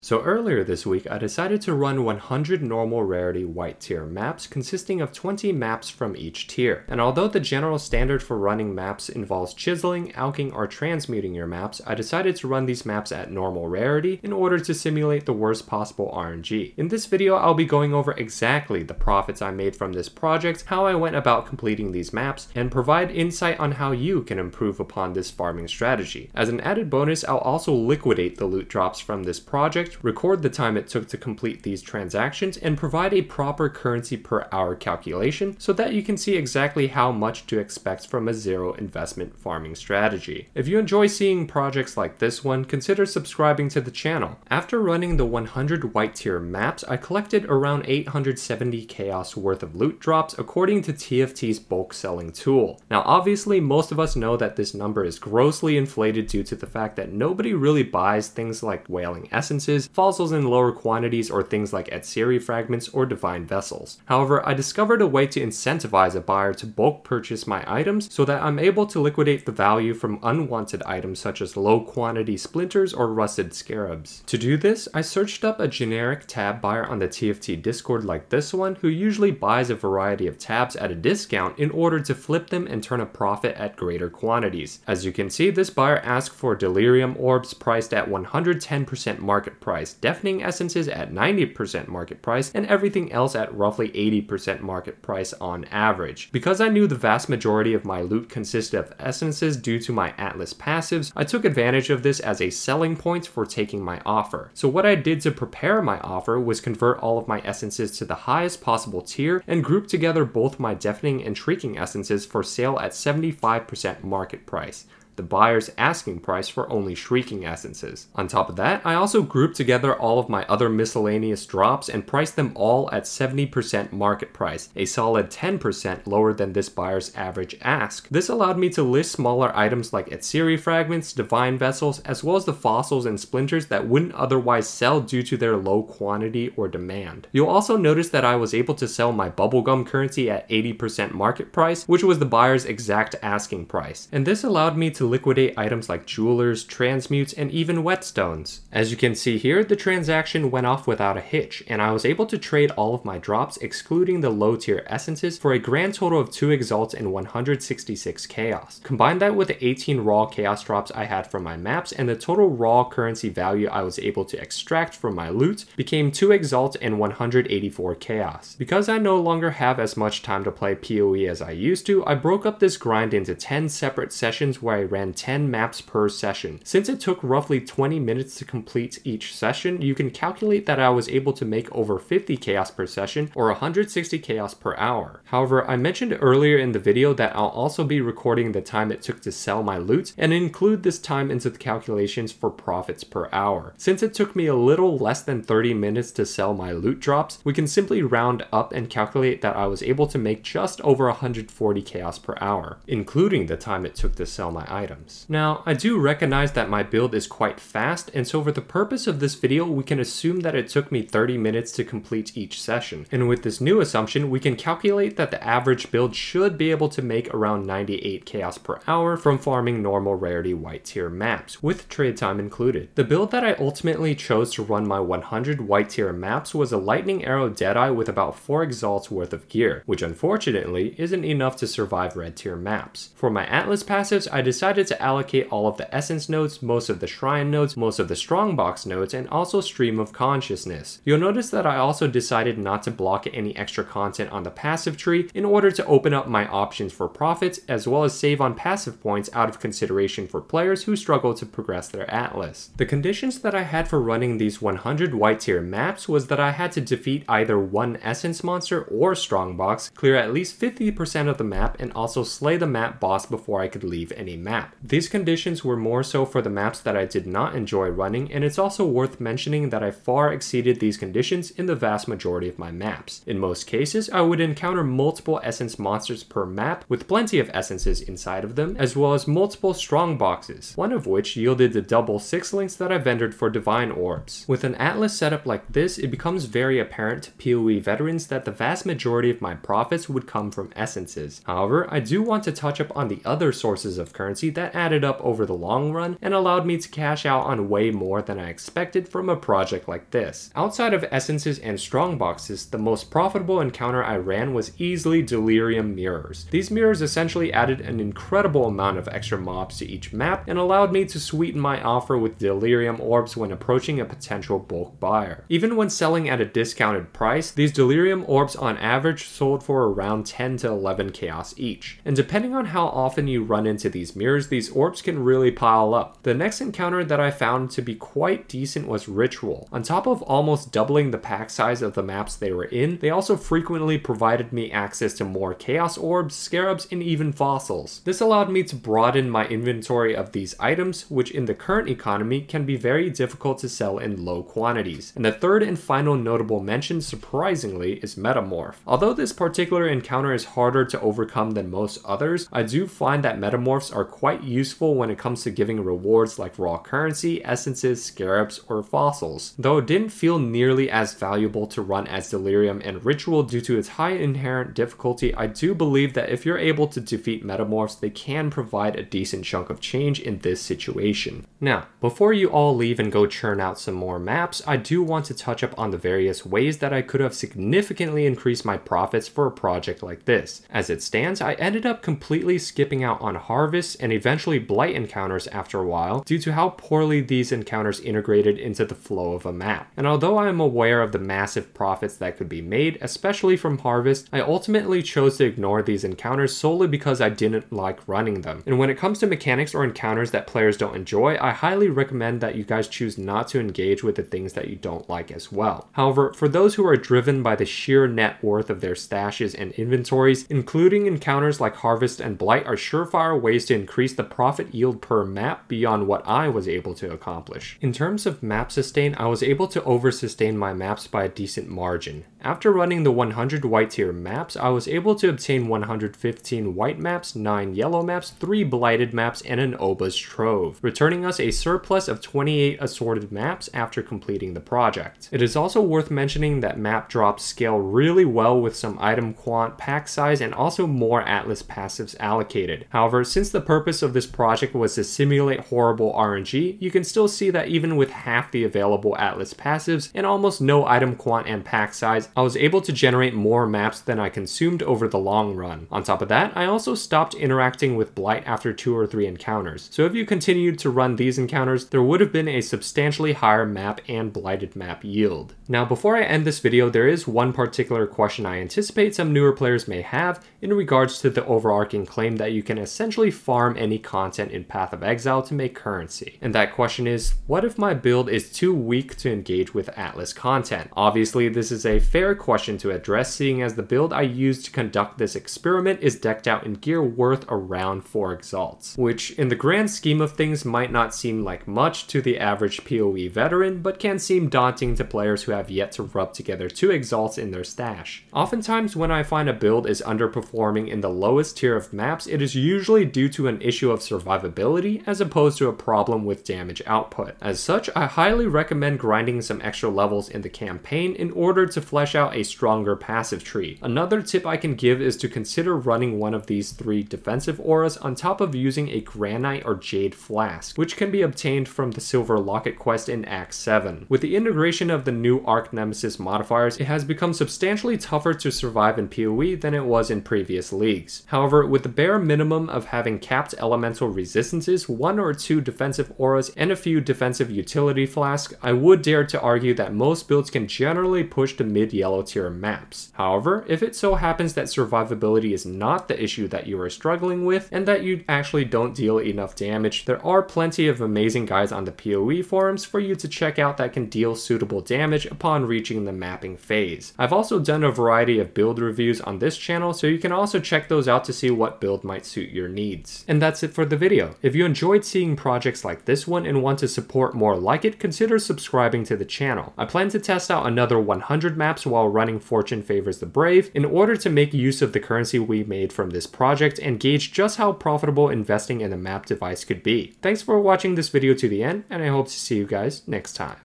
So earlier this week, I decided to run 100 normal rarity white tier maps consisting of 20 maps from each tier. And although the general standard for running maps involves chiseling, alching, or transmuting your maps, I decided to run these maps at normal rarity in order to simulate the worst possible RNG. In this video, I'll be going over exactly the profits I made from this project, how I went about completing these maps, and provide insight on how you can improve upon this farming strategy. As an added bonus, I'll also liquidate the loot drops from this project, record the time it took to complete these transactions, and provide a proper currency per hour calculation so that you can see exactly how much to expect from a zero investment farming strategy. If you enjoy seeing projects like this one, consider subscribing to the channel. After running the 100 white tier maps, I collected around 870 chaos worth of loot drops according to TFT's bulk selling tool. Now obviously most of us know that this number is grossly inflated due to the fact that nobody really buys things like whaling essences, fossils in lower quantities, or things like Etsiri fragments or divine vessels. However, I discovered a way to incentivize a buyer to bulk purchase my items so that I'm able to liquidate the value from unwanted items such as low quantity splinters or rusted scarabs. To do this, I searched up a generic tab buyer on the TFT Discord like this one who usually buys a variety of tabs at a discount in order to flip them and turn a profit at greater quantities. As you can see, this buyer asked for delirium orbs priced at 110% market price, deafening essences at 90% market price, and everything else at roughly 80% market price on average. Because I knew the vast majority of my loot consisted of essences due to my Atlas passives, I took advantage of this as a selling point for taking my offer. So what I did to prepare my offer was convert all of my essences to the highest possible tier and group together both my deafening and shrieking essences for sale at 75% market price, the buyer's asking price for only shrieking essences. On top of that, I also grouped together all of my other miscellaneous drops and priced them all at 70% market price, a solid 10% lower than this buyer's average ask. This allowed me to list smaller items like Etsiri fragments, divine vessels, as well as the fossils and splinters that wouldn't otherwise sell due to their low quantity or demand. You'll also notice that I was able to sell my Bubblegum currency at 80% market price, which was the buyer's exact asking price. And this allowed me to liquidate items like jewelers, transmutes, and even whetstones. As you can see here, the transaction went off without a hitch, and I was able to trade all of my drops, excluding the low tier essences, for a grand total of 2 exalts and 166 chaos. Combine that with the 18 raw chaos drops I had from my maps, and the total raw currency value I was able to extract from my loot became 2 exalts and 184 chaos. Because I no longer have as much time to play PoE as I used to, I broke up this grind into 10 separate sessions where I ran 10 maps per session. Since it took roughly 20 minutes to complete each session, you can calculate that I was able to make over 50 chaos per session or 160 chaos per hour. However, I mentioned earlier in the video that I'll also be recording the time it took to sell my loot and include this time into the calculations for profits per hour. Since it took me a little less than 30 minutes to sell my loot drops, we can simply round up and calculate that I was able to make just over 140 chaos per hour, including the time it took to sell my items. Now, I do recognize that my build is quite fast, and so for the purpose of this video, we can assume that it took me 30 minutes to complete each session. And with this new assumption, we can calculate that the average build should be able to make around 98 chaos per hour from farming normal rarity white tier maps, with trade time included. The build that I ultimately chose to run my 100 white tier maps was a lightning arrow Deadeye with about 4 exalts worth of gear, which unfortunately isn't enough to survive red tier maps. For my Atlas passives, I decided to allocate all of the essence nodes, most of the shrine nodes, most of the strongbox nodes, and also stream of consciousness. You'll notice that I also decided not to block any extra content on the passive tree in order to open up my options for profits, as well as save on passive points out of consideration for players who struggle to progress their Atlas. The conditions that I had for running these 100 white tier maps was that I had to defeat either one essence monster or strongbox, clear at least 50% of the map, and also slay the map boss before I could leave any map. These conditions were more so for the maps that I did not enjoy running, and it's also worth mentioning that I far exceeded these conditions in the vast majority of my maps. In most cases, I would encounter multiple essence monsters per map with plenty of essences inside of them, as well as multiple strong boxes, one of which yielded the double 6 links that I vendored for divine orbs. With an Atlas setup like this, it becomes very apparent to PoE veterans that the vast majority of my profits would come from essences. However, I do want to touch up on the other sources of currency currency that added up over the long run and allowed me to cash out on way more than I expected from a project like this. Outside of essences and strongboxes, the most profitable encounter I ran was easily Delirium Mirrors. These mirrors essentially added an incredible amount of extra mobs to each map and allowed me to sweeten my offer with Delirium Orbs when approaching a potential bulk buyer. Even when selling at a discounted price, these Delirium Orbs on average sold for around 10 to 11 chaos each. And depending on how often you run into these mirrors, these orbs can really pile up. The next encounter that I found to be quite decent was Ritual. On top of almost doubling the pack size of the maps they were in, they also frequently provided me access to more chaos orbs, scarabs, and even fossils. This allowed me to broaden my inventory of these items, which in the current economy can be very difficult to sell in low quantities. And the third and final notable mention, surprisingly, is Metamorph. Although this particular encounter is harder to overcome than most others, I do find that Metamorphs are quite useful when it comes to giving rewards like raw currency, essences, scarabs, or fossils. Though it didn't feel nearly as valuable to run as Delirium and Ritual due to its high inherent difficulty, I do believe that if you're able to defeat Metamorphs, they can provide a decent chunk of change in this situation. Now, before you all leave and go churn out some more maps, I do want to touch up on the various ways that I could have significantly increased my profits for a project like this. As it stands, I ended up completely skipping out on Harvest and eventually Blight encounters after a while due to how poorly these encounters integrated into the flow of a map. And although I am aware of the massive profits that could be made, especially from Harvest, I ultimately chose to ignore these encounters solely because I didn't like running them. And when it comes to mechanics or encounters that players don't enjoy, I highly recommend that you guys choose not to engage with the things that you don't like as well. However, for those who are driven by the sheer net worth of their stashes and inventories, including encounters like Harvest and Blight are surefire ways to increase the profit yield per map beyond what I was able to accomplish. In terms of map sustain, I was able to over-sustain my maps by a decent margin. After running the 100 white tier maps, I was able to obtain 115 white maps, 9 yellow maps, 3 blighted maps, and an Oba's Trove, returning us a surplus of 28 assorted maps after completing the project. It is also worth mentioning that map drops scale really well with some item quant, pack size, and also more Atlas passives allocated. However, since the purpose of this project was to simulate horrible RNG, you can still see that even with half the available Atlas passives and almost no item quant and pack size, I was able to generate more maps than I consumed over the long run. On top of that, I also stopped interacting with Blight after 2 or 3 encounters. So if you continued to run these encounters, there would have been a substantially higher map and blighted map yield. Now, before I end this video, there is one particular question I anticipate some newer players may have in regards to the overarching claim that you can essentially farm any content in Path of Exile to make currency. And that question is, what if my build is too weak to engage with Atlas content? Obviously, this is a fair question to address, seeing as the build I used to conduct this experiment is decked out in gear worth around 4 exalts, which in the grand scheme of things might not seem like much to the average PoE veteran, but can seem daunting to players who have yet to rub together 2 exalts in their stash. Oftentimes when I find a build is underperforming in the lowest tier of maps, it is usually due to an issue of survivability as opposed to a problem with damage output. As such, I highly recommend grinding some extra levels in the campaign in order to flesh out a stronger passive tree. Another tip I can give is to consider running one of these 3 defensive auras on top of using a granite or jade flask, which can be obtained from the silver locket quest in Act 7. With the integration of the new Arc Nemesis modifiers, it has become substantially tougher to survive in PoE than it was in previous leagues. However, with the bare minimum of having capped elemental resistances, 1 or 2 defensive auras, and a few defensive utility flasks, I would dare to argue that most builds can generally push to mid-yellow tier maps. However, if it so happens that survivability is not the issue that you are struggling with, and that you actually don't deal enough damage, there are plenty of amazing guides on the PoE forums for you to check out that can deal suitable damage upon reaching the mapping phase. I've also done a variety of build reviews on this channel, so you can also check those out to see what build might suit your needs. And that's it for the video. If you enjoyed seeing projects like this one and want to support more like it, consider subscribing to the channel. I plan to test out another 100 maps while running Fortune Favors the Brave in order to make use of the currency we made from this project and gauge just how profitable investing in a map device could be. Thanks for watching this video to the end, and I hope to see you guys next time.